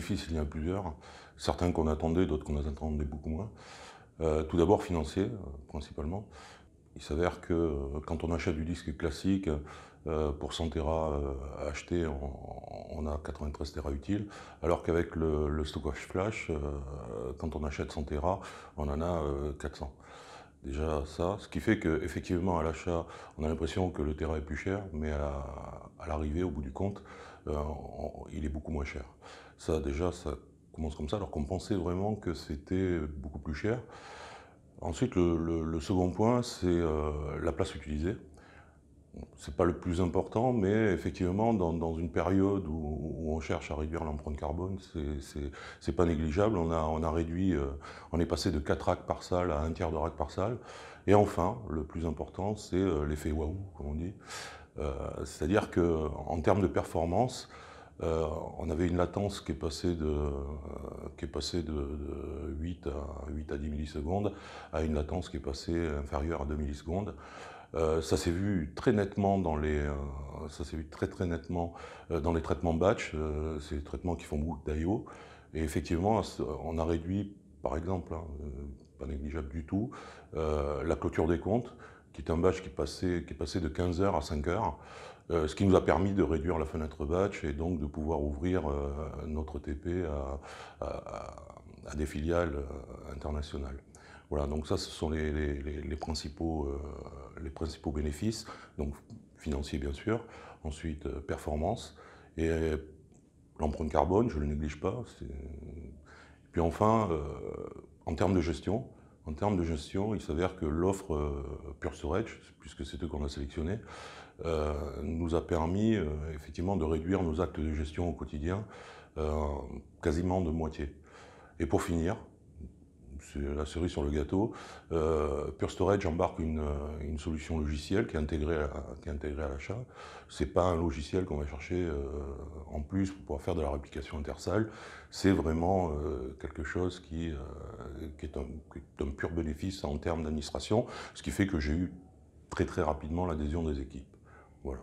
bénéfices, il y en a plusieurs. Certains qu'on attendait, d'autres qu'on attendait beaucoup moins. Tout d'abord financier, principalement. Il s'avère que quand on achète du disque classique, pour 100 Tera acheté, on a 93 Tera utiles, alors qu'avec le stockage flash, quand on achète 100 Tera, on en a 400. Déjà ça, ce qui fait qu'effectivement à l'achat, on a l'impression que le Tera est plus cher, mais à l'arrivée, au bout du compte, il est beaucoup moins cher. Ça déjà, ça commence comme ça, alors qu'on pensait vraiment que c'était beaucoup plus cher. Ensuite, le second point, c'est la place utilisée. C'est pas le plus important, mais effectivement, dans une période où on cherche à réduire l'empreinte carbone, c'est pas négligeable. On a réduit, on est passé de 4 racks par salle à un tiers de rack par salle. Et enfin, le plus important, c'est l'effet waouh, comme on dit. C'est-à-dire qu'en termes de performance, on avait une latence qui est passée de 8 à 10 millisecondes à une latence qui est passée inférieure à 2 millisecondes. Ça s'est vu très nettement dans ça s'est vu très nettement dans les traitements batch, c'est les traitements qui font beaucoup d'IO. Et effectivement, on a réduit, par exemple, hein, pas négligeable du tout, la clôture des comptes, qui est un batch qui est passé de 15 heures à 5 heures. Ce qui nous a permis de réduire la fenêtre batch et donc de pouvoir ouvrir notre TP à des filiales internationales. Voilà, donc ça, ce sont les principaux bénéfices, donc financiers bien sûr, ensuite performance, et l'empreinte carbone, je ne le néglige pas. Puis enfin, en termes de gestion, il s'avère que l'offre Pure Storage, puisque c'est eux qu'on a sélectionné, nous a permis effectivement de réduire nos actes de gestion au quotidien quasiment de moitié. Et pour finir, c'est la cerise sur le gâteau, Pure Storage embarque une solution logicielle qui est intégrée à l'achat. Ce n'est pas un logiciel qu'on va chercher en plus pour pouvoir faire de la réplication intersalle. C'est vraiment quelque chose qui est un pur bénéfice en termes d'administration, ce qui fait que j'ai eu très rapidement l'adhésion des équipes. Voilà.